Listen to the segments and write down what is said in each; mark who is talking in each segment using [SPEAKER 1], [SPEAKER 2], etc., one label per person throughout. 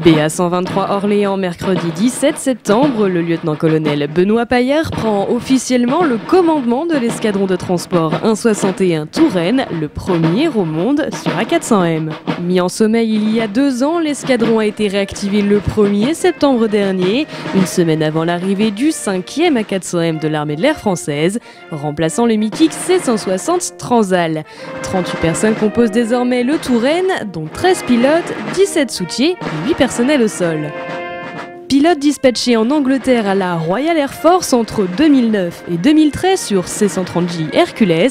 [SPEAKER 1] BA-123 Orléans, mercredi 17 septembre, le lieutenant-colonel Benoît Paillard prend officiellement le commandement de l'escadron de transport 161 Touraine, le premier au monde sur A400M. Mis en sommeil il y a 2 ans, l'escadron a été réactivé le 1er septembre dernier, une semaine avant l'arrivée du 5e A400M de l'armée de l'air française, remplaçant le mythique C-160 Transal. 38 personnes composent désormais le Touraine, dont 13 pilotes, 17 soutiers et 8 personnels au sol. Pilote dispatché en Angleterre à la Royal Air Force entre 2009 et 2013 sur C-130J Hercules,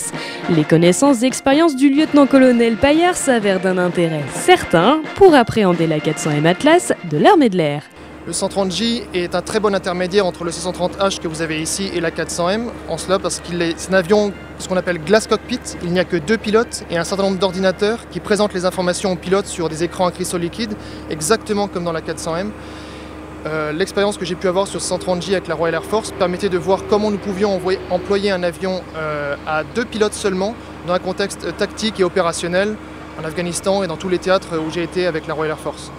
[SPEAKER 1] les connaissances et expériences du lieutenant-colonel Paillard s'avèrent d'un intérêt certain pour appréhender la 400M Atlas de l'armée de l'air.
[SPEAKER 2] Le 130J est un très bon intermédiaire entre le C-130H que vous avez ici et la 400M, en cela parce c'est un avion, ce qu'on appelle glass cockpit. Il n'y a que 2 pilotes et un certain nombre d'ordinateurs qui présentent les informations aux pilotes sur des écrans à cristaux liquides, exactement comme dans la 400M. L'expérience que j'ai pu avoir sur 130J avec la Royal Air Force permettait de voir comment nous pouvions employer un avion à 2 pilotes seulement dans un contexte tactique et opérationnel en Afghanistan et dans tous les théâtres où j'ai été avec la Royal Air Force.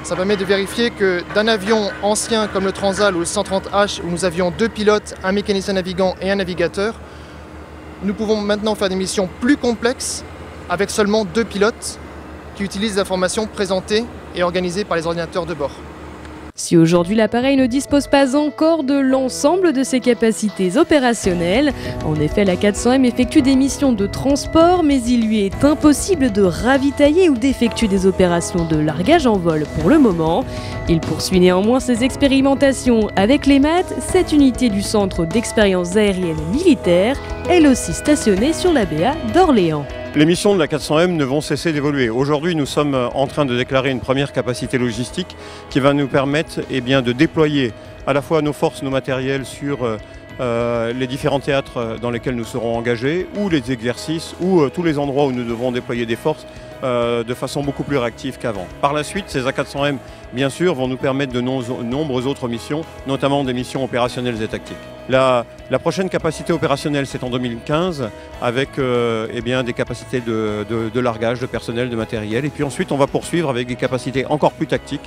[SPEAKER 2] Ça permet de vérifier que d'un avion ancien comme le Transal ou le 130H où nous avions 2 pilotes, un mécanicien navigant et un navigateur, nous pouvons maintenant faire des missions plus complexes avec seulement 2 pilotes qui utilisent les informations présentées et organisées par les ordinateurs de bord.
[SPEAKER 1] Si aujourd'hui l'appareil ne dispose pas encore de l'ensemble de ses capacités opérationnelles, en effet la 400M effectue des missions de transport, mais il lui est impossible de ravitailler ou d'effectuer des opérations de largage en vol pour le moment. Il poursuit néanmoins ses expérimentations avec l'EMAT, cette unité du Centre d'expériences aériennes militaires, elle aussi stationnée sur la BA d'Orléans.
[SPEAKER 3] Les missions de la 400M ne vont cesser d'évoluer. Aujourd'hui, nous sommes en train de déclarer une première capacité logistique qui va nous permettre de déployer à la fois nos forces, nos matériels sur les différents théâtres dans lesquels nous serons engagés, ou les exercices, ou tous les endroits où nous devrons déployer des forces de façon beaucoup plus réactive qu'avant. Par la suite, ces A400M, bien sûr, vont nous permettre de nombreuses autres missions, notamment des missions opérationnelles et tactiques. La prochaine capacité opérationnelle, c'est en 2015, avec des capacités de largage, de personnel, de matériel. Et puis ensuite, on va poursuivre avec des capacités encore plus tactiques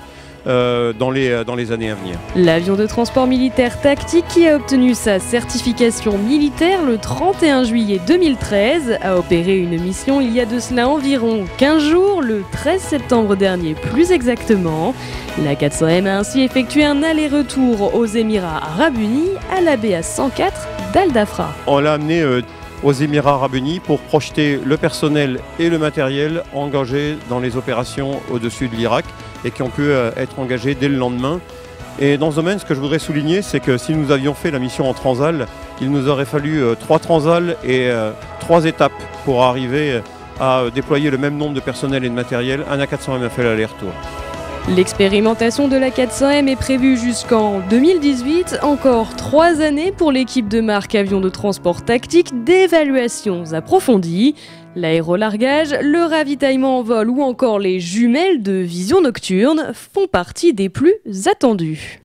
[SPEAKER 3] dans les années à venir.
[SPEAKER 1] L'avion de transport militaire tactique qui a obtenu sa certification militaire le 31 juillet 2013 a opéré une mission il y a de cela environ 15 jours, le 13 septembre dernier plus exactement. La 400M a ainsi effectué un aller-retour aux Émirats Arabes Unis à la BA-104 d'Al Dafra.
[SPEAKER 3] On l'a amené aux Émirats Arabes Unis pour projeter le personnel et le matériel engagés dans les opérations au-dessus de l'Irak et qui ont pu être engagés dès le lendemain. Et dans ce domaine, ce que je voudrais souligner, c'est que si nous avions fait la mission en Transal, il nous aurait fallu 3 Transal et 3 étapes pour arriver à déployer le même nombre de personnel et de matériel. Un A400M a fait l'aller-retour.
[SPEAKER 1] L'expérimentation de la 400M est prévue jusqu'en 2018, encore 3 années pour l'équipe de marque avion de transport tactique d'évaluations approfondies. L'aérolargage, le ravitaillement en vol ou encore les jumelles de vision nocturne font partie des plus attendus.